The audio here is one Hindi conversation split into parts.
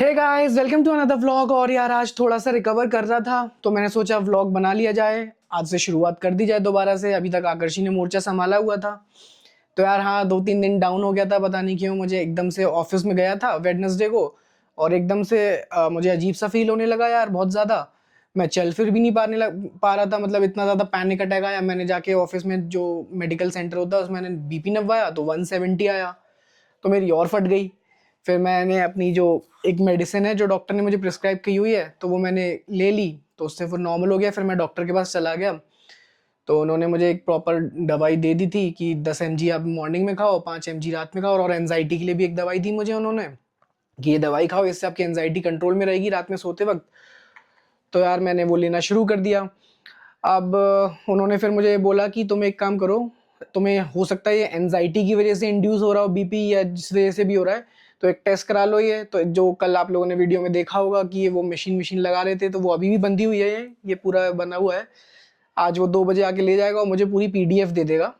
Hey guys, welcome to another vlog. और यार आज थोड़ा सा रिकवर कर रहा था तो मैंने सोचा व्लॉग बना लिया जाए। आज से शुरुआत कर दी जाए दोबारा से। अभी तक आकर्षि ने मोर्चा संभाला हुआ था। तो यार हाँ, 2-3 दिन डाउन हो गया था, पता नहीं क्यों। मुझे एकदम से ऑफिस में गया था वेडनेसडे को और एकदम से मुझे अजीब सा फील होने लगा यार, बहुत ज़्यादा। मैं चल फिर भी नहीं पा रहा था, मतलब इतना ज़्यादा पैनिक अटैक आया। मैंने जाके ऑफिस में जो मेडिकल सेंटर होता है उसमें मैंने बीपी नपवाया तो 170 आया। तो मेरी और फट गई। फिर मैंने अपनी जो एक मेडिसिन है जो डॉक्टर ने मुझे प्रिस्क्राइब की हुई है तो वो मैंने ले ली, तो उससे फिर नॉर्मल हो गया। फिर मैं डॉक्टर के पास चला गया तो उन्होंने मुझे एक प्रॉपर दवाई दे दी थी कि 10 mg आप मॉर्निंग में खाओ, 5 mg रात में खाओ। और एनजाइटी के लिए भी एक दवाई दी मुझे उन्होंने कि ये दवाई खाओ, इससे आपकी एनजाइटी कंट्रोल में रहेगी रात में सोते वक्त। तो यार मैंने वो लेना शुरू कर दिया। अब उन्होंने फिर मुझे बोला कि तुम एक काम करो, तुम्हें हो सकता है ये एनजाइटी की वजह से इंड्यूस हो रहा हो बीपी, या जिस वजह से भी हो रहा है, तो एक टेस्ट करा लो। ये तो जो कल आप लोगों ने वीडियो में देखा होगा कि ये वो मशीन मशीन लगा रहे थे, तो वो अभी भी बंधी हुई है। ये पूरा बना हुआ है। आज वो 2 बजे आके ले जाएगा और मुझे पूरी पीडीएफ दे देगा।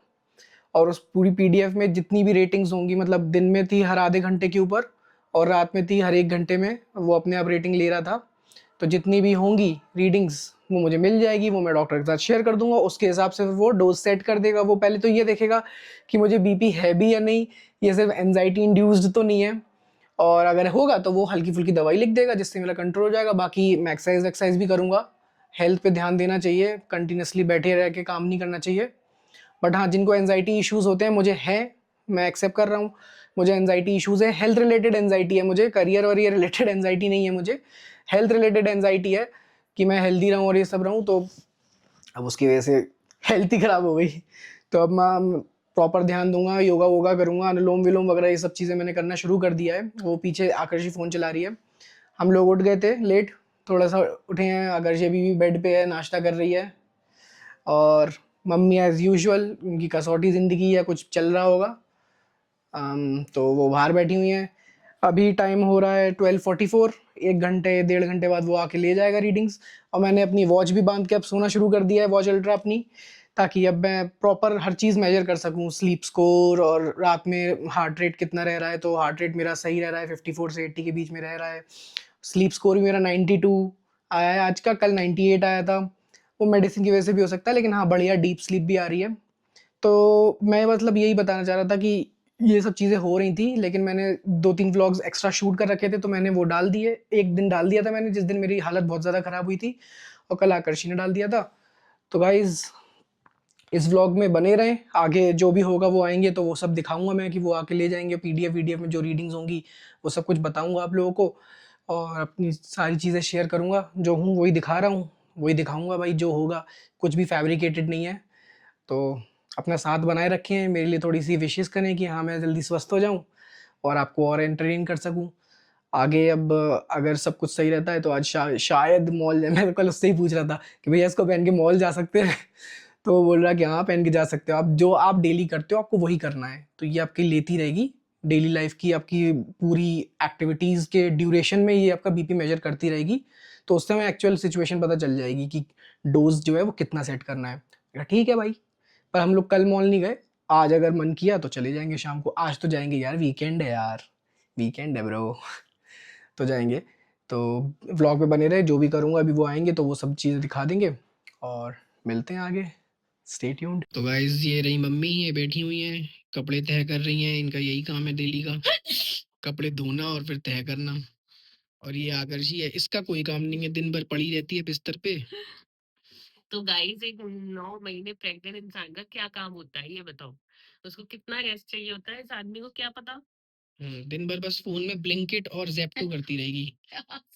और उस पूरी पीडीएफ में जितनी भी रेटिंग्स होंगी, मतलब दिन में थी हर आधे घंटे के ऊपर और रात में थी हर 1 घंटे में, वो अपने आप रेटिंग ले रहा था। तो जितनी भी होंगी रीडिंग्स वो मुझे मिल जाएगी, वो मैं डॉक्टर के साथ शेयर कर दूंगा। उसके हिसाब से वो डोज सेट कर देगा। वो पहले तो ये देखेगा कि मुझे बीपी है भी या नहीं, ये सिर्फ एनजाइटी इंड्यूस्ड तो नहीं है। और अगर होगा तो वो हल्की फुल्की दवाई लिख देगा जिससे मेरा कंट्रोल हो जाएगा। बाकी मैं एक्सरसाइज एक्सरसाइज भी करूंगा। हेल्थ पे ध्यान देना चाहिए, कंटिन्यूसली बैठे रह के काम नहीं करना चाहिए। बट हाँ, जिनको एनजाइटी इश्यूज होते हैं, मुझे है, मैं एक्सेप्ट कर रहा हूँ। मुझे एनजाइटी इश्यूज है, हेल्थ रिलेटेड एनजाइटी है मुझे, करियर और ये रिलेटेड एनजाइटी नहीं है मुझे। हेल्थ रिलेटेड एनजाइटी है कि मैं हेल्दी रहूँ और ये सब रहूँ। तो अब उसकी वजह से हेल्थ ही खराब हो गई। तो अब मैं प्रॉपर ध्यान दूंगा, योगा वोगा करूंगा, अनुलोम विलोम वगैरह ये सब चीज़ें मैंने करना शुरू कर दिया है। वो पीछे आकर्षि फ़ोन चला रही है। हम लोग उठ गए थे लेट, थोड़ा सा उठे हैं। आकर्षि अभी भी बेड पे है, नाश्ता कर रही है। और मम्मी एज़ यूजुअल उनकी कसौटी ज़िंदगी है, कुछ चल रहा होगा। तो वो बाहर बैठी हुई हैं। अभी टाइम हो रहा है 12:44। 1 घंटे 1.5 घंटे बाद वो आके ले जाएगा रीडिंग्स। और मैंने अपनी वॉच भी बांध के अब सोना शुरू कर दिया है, वॉच अल्ट्रा अपनी, ताकि अब मैं प्रॉपर हर चीज़ मेजर कर सकूँ, स्लीप स्कोर और रात में हार्ट रेट कितना रह रहा है। तो हार्ट रेट मेरा सही रह रहा है, 54 से 80 के बीच में रह रहा है। स्लीप स्कोर भी मेरा 92 आया है आज का, कल 98 आया था। वो मेडिसिन की वजह से भी हो सकता है, लेकिन हाँ बढ़िया डीप स्लीप भी आ रही है। तो मैं मतलब यही बताना चाह रहा था कि ये सब चीज़ें हो रही थी, लेकिन मैंने 2-3 व्लॉग्स एक्स्ट्रा शूट कर रखे थे तो मैंने वो डाल दिए। एक दिन डाल दिया था मैंने जिस दिन मेरी हालत बहुत ज़्यादा ख़राब हुई थी, और कल आकर्षि ने डाल दिया था। तो गाइज़, इस व्लॉग में बने रहें, आगे जो भी होगा वो आएंगे तो वो सब दिखाऊंगा मैं कि वो आके ले जाएंगे। पीडीएफ वीडीएफ में जो रीडिंग्स होंगी वो सब कुछ बताऊंगा आप लोगों को, और अपनी सारी चीज़ें शेयर करूंगा। जो हूँ वही दिखा रहा हूँ, वही दिखाऊंगा भाई, जो होगा। कुछ भी फैब्रिकेटेड नहीं है। तो अपना साथ बनाए रखें, मेरे लिए थोड़ी सी विशेस करें कि हाँ मैं जल्दी स्वस्थ हो जाऊँ और आपको और एंटरटेन कर सकूँ आगे। अब अगर सब कुछ सही रहता है तो आज शायद मॉल मैं कल उससे ही पूछ रहा था कि भैया इसको पहन के मॉल जा सकते हैं। तो वो बोल रहा कि हाँ पहन के जा सकते हो आप, जो आप डेली करते हो आपको वही करना है। तो ये आपकी लेती रहेगी डेली लाइफ की, आपकी पूरी एक्टिविटीज़ के ड्यूरेशन में ये आपका बीपी मेजर करती रहेगी। तो उससे हमें एक्चुअल सिचुएशन पता चल जाएगी कि डोज जो है वो कितना सेट करना है। ठीक है भाई। पर हम लोग कल मॉल नहीं गए। आज अगर मन किया तो चले जाएंगे शाम को। आज तो जाएंगे यार, वीकेंड है यार, वीकेंड है ब्रो। तो जाएंगे। तो व्लॉग पे बने रहे, जो भी करूँगा अभी वो आएंगे तो वो सब चीज़ें दिखा देंगे। और मिलते हैं आगे। Stay tuned. तो गाइस, ये रही मम्मी, ये बैठी हुई हैं, कपड़े तह कर रही हैं। इनका यही काम है डेली का, कपड़े धोना और फिर तह करना। और ये आकर्षी है, इसका कोई काम नहीं है, दिन भर पड़ी रहती है बिस्तर पे। तो गाइस, एक 9 महीने प्रेग्नेंट इंसान का क्या काम होता है ये बताओ। उसको कितना रेस्ट चाहिए होता है इस आदमी को क्या पता। दिन भर बस फोन में ब्लिंकिट और ज़ेप्टो करती रहेगी।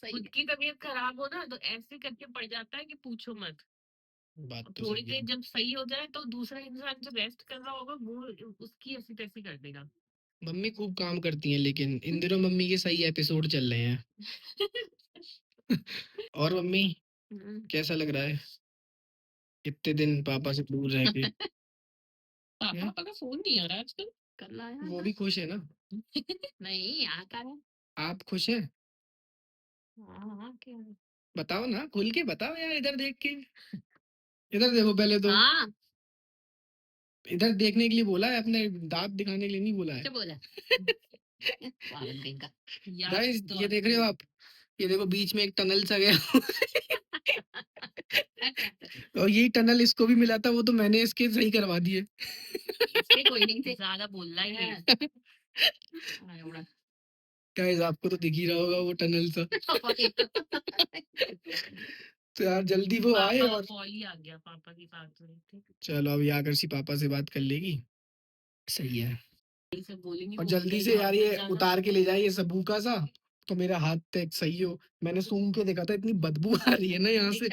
खुद की तबीयत खराब हो ना तो ऐसे करके पड़ जाता है कि पूछो मत। बात तो थोड़ी देर जब सही हो जाए तो दूसरा इंसान जो रेस्ट कर रहा होगा वो उसकी ऐसी तैसी कर देगा। मम्मी खूब काम करती हैं, लेकिन इन दिनों मम्मी के सही एपिसोड चल रहे हैं। और मम्मी, कैसा लग रहा है इतने दिन पापा से दूर रह के? पापा का फोन नहीं आ रहा आजकल। कल आया वो भी खुश है ना? नहीं, आता है। आप खुश हैं? हाँ, क्या है? बताओ ना, खुल के बताओ यार, इधर देख के। इधर देखो पहले तो। हाँ, इधर देखने के लिए बोला है, अपने दांत दिखाने के लिए नहीं बोला है। क्या बोला? गाइस ये देख रहे हो आप, ये देखो बीच में एक टनल सा गया और यही टनल इसको भी मिला था, वो तो मैंने इसके सही करवा दिए। कोई नहीं थे, ज्यादा बोलना ही नहीं। गाइस आपको तो दिख ही रहा होगा वो टनल सा। तो यार जल्दी वो आए और कॉल ही आ गया, पापा की बात हो रही थी। चलो अभी आकर्षी पापा से बात कर लेगी, सही है। सब बोलेंगे और जल्दी से यार ये उतार के ले जाए ये सबूका सा, तो मेरा हाथ तक सही हो। मैंने सूंघ के देखा था, इतनी बदबू आ रही है ना यहाँ से,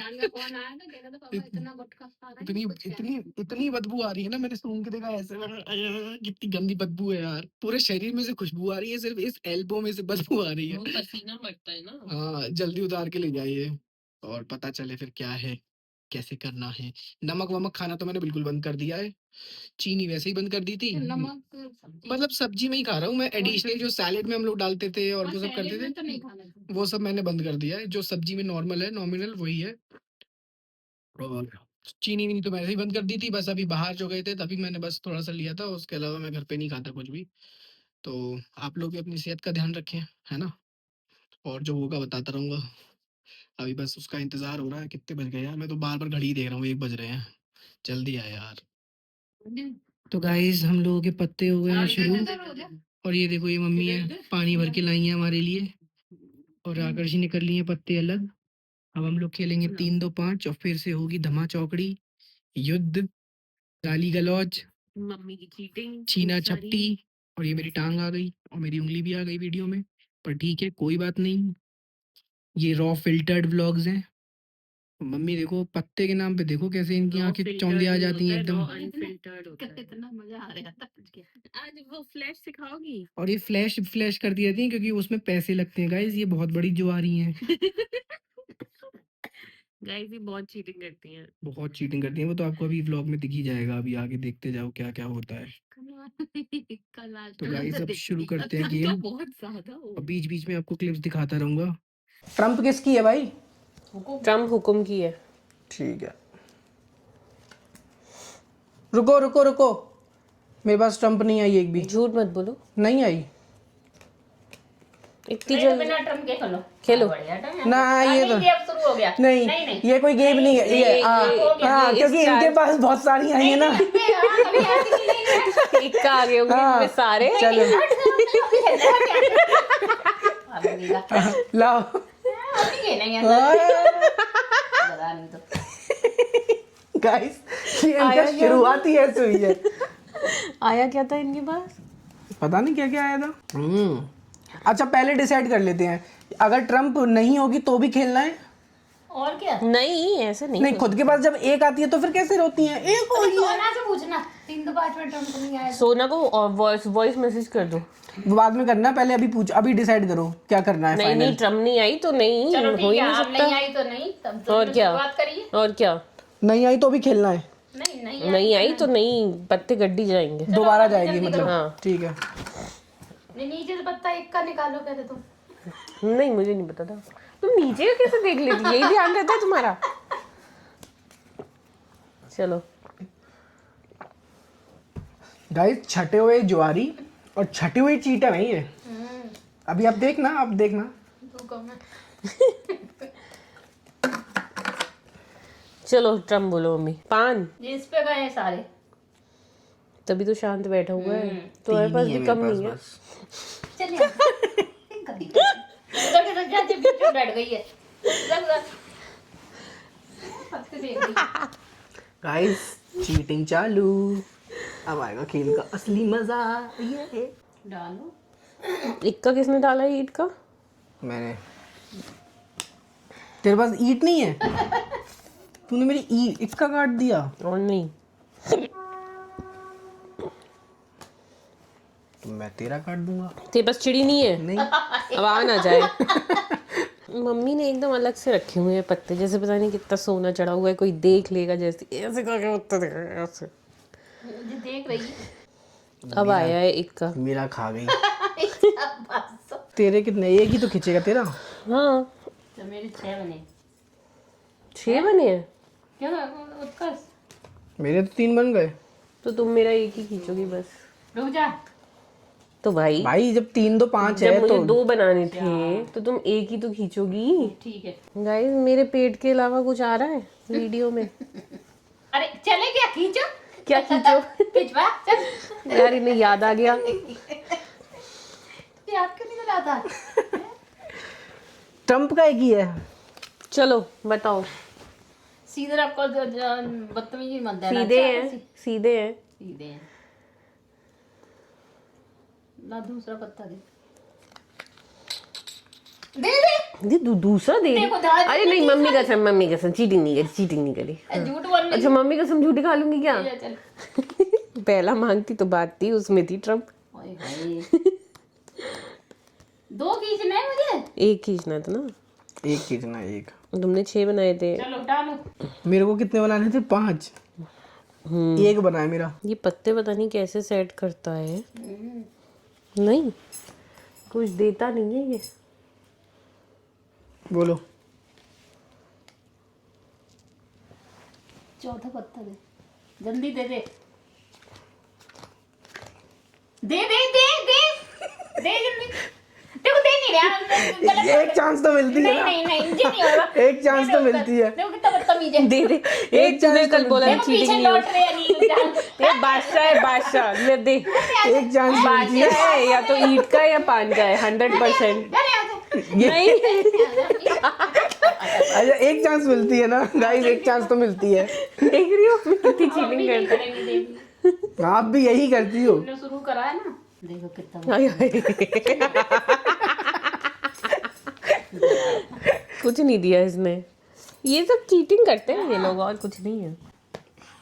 इतनी इतनी इतनी बदबू आ रही है ना, मैंने सूंघ के देखा ऐसे कितनी गंदी बदबू है यार। पूरे शरीर में से खुशबू आ रही है, सिर्फ इस एल्बो में से बदबू आ रही है। पसीना बढ़ता है ना। हाँ जल्दी उतार के ले जाइए और पता चले फिर क्या है, कैसे करना है। नमक वमक खाना तो मैंने बिल्कुल बंद कर दिया है, चीनी वैसे ही बंद कर दी थी। मतलब सब्जी में ही खा रहा हूँ मैं, एडिशनल जो सैलेड में हम लोग डालते थे और वो सब करते थे, वो सब मैंने बंद कर दिया है। जो सब्जी में नॉर्मल है, नॉमिनल वही है। और चीनी वीनी तो मैंने ही बंद कर दी थी, बस अभी बाहर जो गए थे तभी मैंने बस थोड़ा सा लिया था, उसके अलावा मैं घर पे नहीं खाता कुछ भी। तो आप लोग भी अपनी सेहत का ध्यान रखें, है ना। और जो होगा बताता रहूंगा। अभी बस उसका इंतजार हो रहा है, कितने बज गए यार, मैं तो बार बार घड़ी देख रहा हूँ, 1 बज रहे हैं, जल्दी आए यार। तो गाइस हम लोगों के पत्ते हो गए हैं शुरू, और ये देखो ये मम्मी है पानी भर के लाई है हमारे लिए, और आकर्षी ने कर लिए हैं पत्ते अलग। अब हम लोग खेलेंगे 3-2-5 और फिर से होगी धमा चौकड़ी, युद्ध, गाली गलौज, मम्मी की चीटिंग, छीना झपटी। और ये मेरी टांग आ गई और मेरी उंगली भी आ गई वीडियो में, पर ठीक है कोई बात नहीं, ये रॉ फिल्टर्ड व्लॉग्स हैं। मम्मी देखो पत्ते के नाम पे देखो कैसे इनकी आंखें चौंधी आ जाती हैं एकदम। अनफिल्टर्ड होता है। कितना मजा आ रहा था आज। वो फ्लैश सिखाओगी? और ये फ्लैश फ्लैश कर दी जाती है क्योंकि उसमें पैसे लगते हैं गाइस, ये बहुत बड़ी जुआरी हैं। गाइस ये बहुत चीटिंग करती हैं। बहुत चीटिंग करती हैं वो, तो आपको अभी व्लॉग में दिख ही जाएगा, अभी आगे देखते जाओ क्या क्या होता है। तो गाइस अब शुरू करते हैं गेम, बहुत ज्यादा हो। और बीच बीच में आपको क्लिप्स दिखाता रहूंगा। ट्रम्प किसकी है भाई? ट्रम्प हुकुम की है। ठीक है, रुको रुको रुको, मेरे पास ट्रम्प नहीं आई एक भी। झूठ मत बोलो। नहीं आई इतनी जल्दी। बिना ट्रम्प के खेलो ना, ये तो अब शुरू हो गया। नहीं, ये कोई गेम नहीं है ये। हाँ क्योंकि इनके पास बहुत सारी आई है ना। एक का आगे होंगे इनमें सारे। चलो लाओ। गाइस ये इनका शुरुआत ही ऐसे हुई है। आया क्या था इनके पास? पता नहीं क्या क्या आया था। अच्छा पहले डिसाइड कर लेते हैं, अगर ट्रम्प नहीं होगी तो भी खेलना है और क्या? नहीं ऐसे नहीं। नहीं खुद के पास जब एक आती है तो फिर कैसे रोती हैं? एक होगी सोना से पूछना 3-5 में ट्रम्प नहीं आया। सोना को वॉइस मैसेज कर दो। बाद में करना, पहले अभी पूछ, अभी डिसाइड करो क्या करना है। नहीं नहीं ट्रम्प नहीं आई तो नहीं, हो ही नहीं सकता। नहीं आई तो नहीं, तब तो और क्या बात करिए। और क्या, नहीं आई तो भी खेलना है। नहीं आई तो नहीं, पत्ते गड्डी जाएंगे, दोबारा जाएगी मतलब। हाँ ठीक है। नहीं नीचे से पत्ता एक का निकालो कहते तुम। नहीं मुझे नहीं पता था, तुम नीचे का कैसे देख लेती, यही ध्यान रहता है तुम्हारा। चलो गाइस छटे हुए ज्वारी और छटी हुई चीटर है ये। अभी आप देखना, आप देखना। चलो ट्रम्प बोलो मम्मी। पान जिस पे गए सारे, तभी तो शांत बैठा हुआ है, तुम्हारे पास भी कम नहीं है। चलिए उधर के जाते बीच में बैठ गई है। गाइस चीटिंग चालू, अब आएगा खेल का असली मजा। ये डालो। इक्का किसने डाला ईट का? मैंने। तेरे पास ईट नहीं है? तूने मेरी ईट इक्का काट दिया। और नहीं तो मैं तेरा काट दूंगा। तेरे पास चिड़ी नहीं है? नहीं अब आ ना जाए। मम्मी ने एकदम अलग से रखे हुए हैं पत्ते, जैसे पता नहीं कितना सोना चढ़ा हुआ है, कोई देख लेगा जैसे, ऐसे करके पत्ते ऐसे देख रही है। अब आया है एक का। मेरा खा गई। तेरे कितने, एक ही तो खींचेगा तेरा। हाँ तो मेरे 6 बने। 6 बने हैं? क्या उत्कर्ष? मेरे तो 3 बन गए। तो तुम मेरा एक ही खींचोगी बस। रुक जा। तो भाई भाई जब 3 2 5 जब है मुझे तो 2 बनाने थे तो तुम एक ही तो खींचोगी। ठीक है। गाइस मेरे पेट के अलावा कुछ आ रहा है वीडियो में? अरे चले क्या खींचो। क्या खींचो? खिंचवा चल। यार इन्हें याद आ गया। याद क्यों नहीं दिलाता? ट्रम्प का एक ही है। चलो बताओ। सीधे आपको बदतमीजी मत देना। सीधे अच्छा, हैं, सीधे हैं। सीधे हैं। ना दूसरा पत्ता दे। दे दे। दूसरा दे दे। देखो, दादी अरे ने नहीं, मम्मी कसम चीटिंग नहीं करी, चीटिंग नहीं करी। झूठ बोलने अच्छा मम्मी कसम झूठी खा लूंगी क्या? की चल। पहला मांगती तो बात थी, उसमें थी ट्रम्प। ओए भाई। 2 खींचना है मुझे। एक खींचना था ना। एक खींचना है, एक। तुमने 6 बनाए थे। चलो डालो। मेरे को कितने बनाने थे? 5। एक बनाया मेरा। ये पत्ते पता नहीं कैसे सेट करता है। नहीं कुछ देता नहीं है ये। बोलो। चौथा पत्ता दे। जल्दी दे दे। दे दे दे दे दे जल्दी। देखो दे नहीं रहा। गलत एक चांस तो मिलती है नहीं ना। नहीं नहीं जी नहीं होगा। एक चांस तो मिलती है। देखो कितना बदतमीज है। दे दे। एक तूने कल बोला देखो चीटिंग पीछे नहीं लौट होती। रहे अनिल जान। ये बादशाह है, बादशाह। ले दे। एक चांस मिलती है। बादशाह है या तो ईंट का या पान का है, 100%। अरे आजा। नहीं अच्छा एक चांस मिलती है ना गाइस, एक चांस तो मिलती है। देख रही हो मैं कितनी हम भी चीटिंग नहीं करता करेंगे देखिए। आप भी यही करती हो। हमने शुरू करा है ना। देखो कितना हाय हाय। कुछ नहीं दिया इसने। ये सब चीटिंग करते हैं ये लोग, और कुछ नहीं है।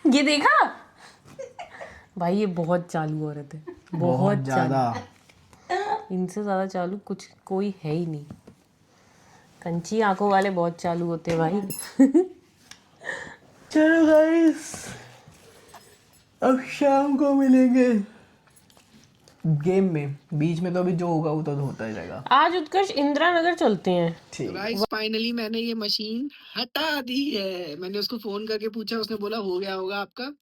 ये देखा भाई, ये बहुत चालू औरत है, बहुत ज्यादा। चालू। इनसे ज्यादा चालू कुछ कोई है ही नहीं। कंची आंखों वाले बहुत चालू होते हैं भाई। चलो गाइस, अब शाम को मिलेंगे गेम में। बीच में तो अभी जो होगा वो तो होता ही रहेगा। आज उत्कर्ष इंदिरा नगर चलते हैं। ठीक। गाइस फाइनली मैंने ये मशीन हटा दी है। मैंने उसको फोन करके पूछा, उसने बोला हो गया होगा आपका,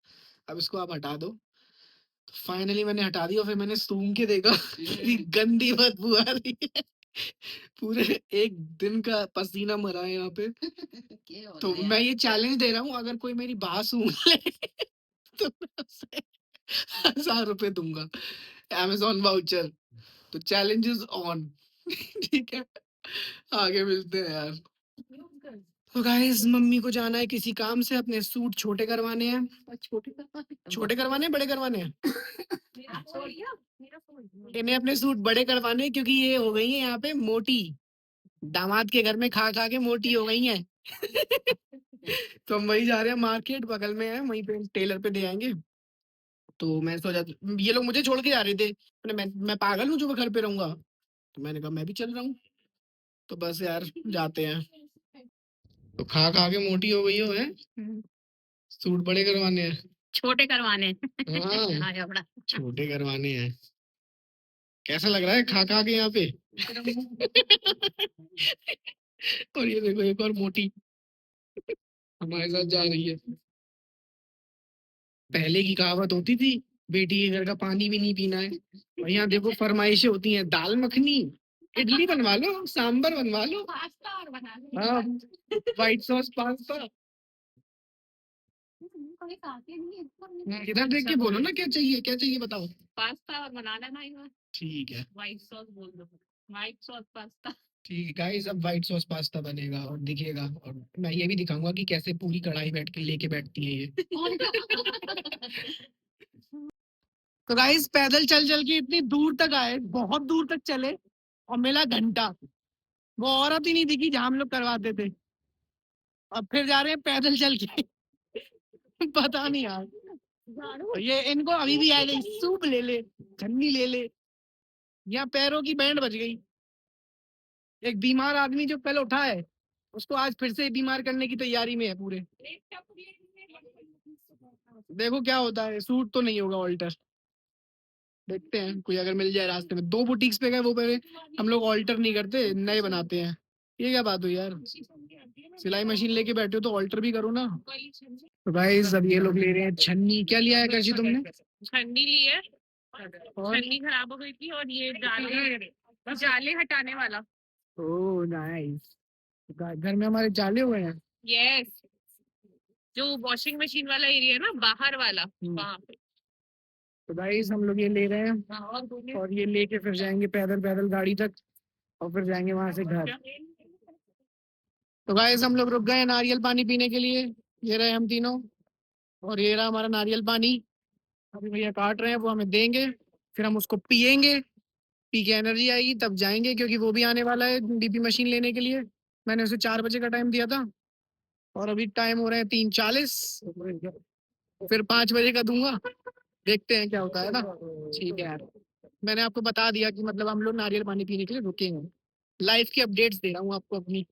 अब इसको आप हटा दो। फाइनली मैंने हटा दी और फिर मैंने सूंघ के देखा इतनी गंदी बदबू आ रही है। पूरे एक दिन का पसीना मरा है यहाँ पे। तो मैं ये चैलेंज दे रहा हूँ, अगर कोई मेरी बात सूंघ ले तो मैं उसे 1000 रुपए दूंगा, Amazon वाउचर। तो चैलेंज इज ऑन। ठीक है, आगे मिलते हैं यार। तो गाइस मम्मी को जाना है किसी काम से, अपने सूट छोटे करवाने हैं। छोटे करवाने हैं, बड़े करवाने हैं? इन्हें अपने सूट बड़े करवाने हैं क्योंकि ये हो गई है यहाँ पे मोटी। दामाद के घर में खा खा के मोटी हो गई हैं। तो हम वही जा रहे हैं, मार्केट बगल में है, वहीं पे टेलर पे दे आएंगे। तो मैं सोचा, ये लोग मुझे छोड़ के जा रहे थे, मैं पागल हूँ जो मैं घर पे रहूंगा? तो मैंने कहा मैं भी चल रहा हूँ। तो बस यार जाते हैं। तो खा खा के मोटी हो गई हो है, सूट बड़े करवाने हैं। छोटे करवाने हाँ आया बड़ा। छोटे करवाने हैं। कैसा लग रहा है खा खा के यहाँ पे? और ये देखो एक और मोटी हमारे साथ जा रही है। पहले की कहावत होती थी, बेटी के घर का पानी भी नहीं पीना है। और यहाँ देखो फरमाइशें होती हैं, दाल मखनी, इडली बनवा लो, सांबर बनवा लो, पास्ता और बना लो। हाँ व्हाइट सॉस पास्ता। कोई खाते नहीं है। इधर देख के बोलो ना क्या चाहिए, क्या चाहिए बताओ। पास्ता और बना लेना एक बार। ठीक है, व्हाइट सॉस बोल दो। White sauce pasta. ठीक है गाइस, अब व्हाइट सॉस पास्ता बनेगा और दिखेगा, और मैं ये भी दिखाऊंगा कि कैसे पूरी कढ़ाई बैठ के लेके बैठती है ये। तो गाइस पैदल चल चल के इतनी दूर तक आए, बहुत दूर तक चले, और मिला घंटा। वो औरत ही नहीं दिखी जहाँ हम लोग करवाते थे। अब फिर जा रहे हैं पैदल चल के। पता नहीं यार, ये इनको अभी भी आ गई, सूप ले ले, छन्नी ले ले, या पैरों की बैंड बज गई। एक बीमार आदमी जो कल उठा है, उसको आज फिर से बीमार करने की तैयारी में है पूरे। देखो क्या होता है, सूट तो नहीं होगा ऑल्टर। देखते हैं कोई अगर मिल जाए रास्ते में। 2 बुटीक्स पे गए, वो पे हम लोग ऑल्टर नहीं करते, नए बनाते हैं। ये क्या बात हुई यार, सिलाई मशीन लेके बैठे हो तो ऑल्टर भी करो ना। तो गाइस अब ये लोग ले रहे हैं छन्नी। क्या लिया है कर्षी तुमने? ठंडी ली है छन्नी खराब हो गई थी और ये जाले हटाने वाला। Oh nice. घर में हमारे जाले हुए हैं। यस, जो वॉशिंग मशीन वाला एरिया है ना, बाहर वाला, वहां पे। तो गाइस हम लोग ये ले रहे हैं और ये लेके फिर जाएंगे पैदल पैदल गाड़ी तक और फिर जाएंगे वहां से घर। तो गाइस हम लोग रुक गए हैं नारियल पानी पीने के लिए। ये रहे हम तीनों और ये रहा हमारा नारियल पानी। अभी भैया काट रहे हैं, वो हमें देंगे, फिर हम उसको पियेंगे। पी के एनर्जी आएगी तब जाएंगे, क्योंकि वो भी आने वाला है डीपी मशीन लेने के लिए। मैंने उसे 4 बजे का टाइम दिया था और अभी टाइम हो रहे हैं 3:40। फिर 5 बजे का दूंगा, देखते हैं क्या होता है ना। ठीक है यार, मैंने आपको बता दिया कि मतलब हम लोग नारियल पानी पीने के लिए रुकेंगे। लाइफ की अपडेट्स दे रहा हूँ आपको अपनी।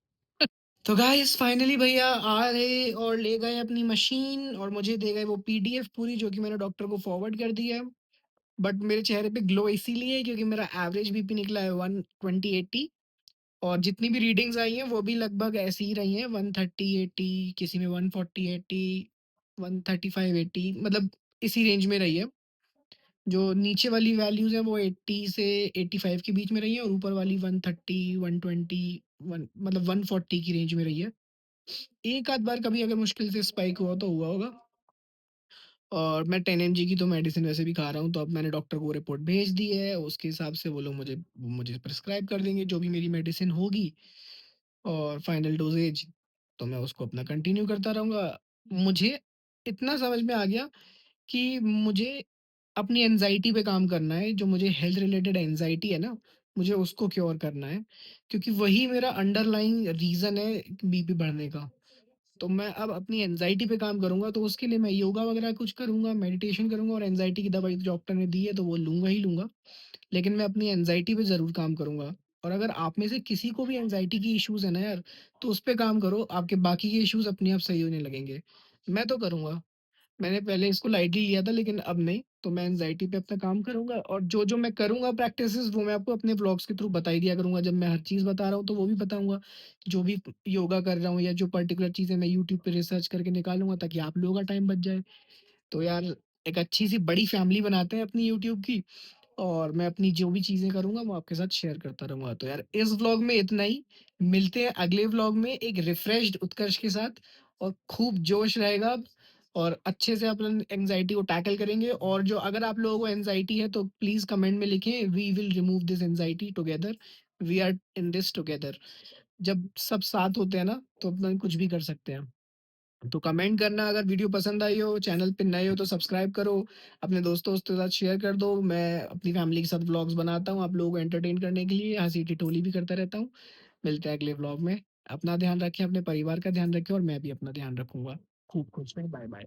तो गाइस फाइनली भैया आ गए और ले गए अपनी मशीन और मुझे दे गए वो पीडीएफ पूरी, जो कि मैंने डॉक्टर को फॉरवर्ड कर दी है। बट मेरे चेहरे पे ग्लो इसीलिए क्योंकि मेरा एवरेज बीपी निकला है 120/80 और जितनी भी रीडिंग्स आई हैं वो भी लगभग ऐसी ही रही हैं, 130/80, किसी में 140/80, 135/80, मतलब इसी रेंज में रही है। जो नीचे वाली वैल्यूज है वो 80 से 85 के बीच में रही है और ऊपर वाली 130, 120, मतलब 140 की रेंज में रही है। एक आध बार कभी अगर मुश्किल से स्पाइक हुआ तो हुआ होगा। और मैं 10 mg की तो मेडिसिन वैसे भी खा रहा हूँ, तो अब मैंने डॉक्टर को रिपोर्ट भेज दी है, उसके हिसाब से वो लोग मुझे मुझे प्रिस्क्राइब कर देंगे जो भी मेरी मेडिसिन होगी और फाइनल डोजेज। तो मैं उसको अपना कंटिन्यू करता रहूँगा। मुझे इतना समझ में आ गया कि मुझे अपनी एंग्ज़ायटी पे काम करना है, जो मुझे हेल्थ रिलेटेड एंग्ज़ायटी है ना, मुझे उसको क्योर करना है, क्योंकि वही मेरा अंडरलाइंग रीज़न है बीपी बढ़ने का। तो मैं अब अपनी एंग्ज़ायटी पे काम करूँगा, तो उसके लिए मैं योगा वगैरह कुछ करूँगा, मेडिटेशन करूँगा और एंग्ज़ायटी की दवाई तो डॉक्टर ने दी है, तो वो लूँगा ही लूँगा। लेकिन मैं अपनी एंग्ज़ायटी पे ज़रूर काम करूँगा। और अगर आप में से किसी को भी एंग्ज़ायटी की इश्यूज़ है ना यार, तो उस पे काम करो, आपके बाकी के इश्यूज़ अपने आप सही होने लगेंगे। मैं तो करूँगा। मैंने पहले इसको लाइटली लिया था लेकिन अब नहीं, तो मैं एंग्ज़ायटी पे अपना काम करूँगा और जो-जो मैं करूँगा प्रैक्टिसेज़ वो मैं आपको अपने व्लॉग्स के थ्रू बता ही दिया करूँगा। जब मैं हर चीज़ बता रहा हूँ तो वो भी बताऊँगा। जो भी योगा कर रहा हूँ या जो पर्टिकुलर चीज़ें मैं यूट्यूब पे रिसर्च करके निकालूँगा ताकि आप लोगों का टाइम बच जाए। तो यार एक अच्छी-सी बड़ी फैमिली बनाते हैं अपनी यूट्यूब की और मैं अपनी जो भी चीज़ें करूँगा वो आपके साथ शेयर करता रहूँगा। तो यार इस व्लॉग में इतना ही। मिलते हैं अगले व्लॉग में एक रिफ्रेश्ड उत्कर्ष के साथ और खूब जोश रहेगा अब और अच्छे से अपन एंग्ज़ायटी को टैकल करेंगे और जो अगर आप लोगों को एंग्ज़ायटी है तो प्लीज़ कमेंट में लिखें, we will remove this anxiety together, we are in this together. जब सब साथ होते हैं ना तो अपन कुछ भी कर सकते हैं। तो कमेंट करना, अगर वीडियो पसंद आई हो, चैनल पे नए हो तो सब्सक्राइब करो, अपने दोस्तों-वोस्तों के साथ शेयर कर दो। मैं अपनी फैमिली के साथ व्लॉग्स बनाता हूँ, आप लोगों को एंटरटेन करने के लिए, हँसी-ठिठोली भी करता रहता हूँ। मिलते हैं अगले व्लॉग में। अपना ध्यान रखें, अपने परिवार का ध्यान रखें और मैं भी अपना ध्यान रखूँगा। खूब खुश रहें, बाय-बाय।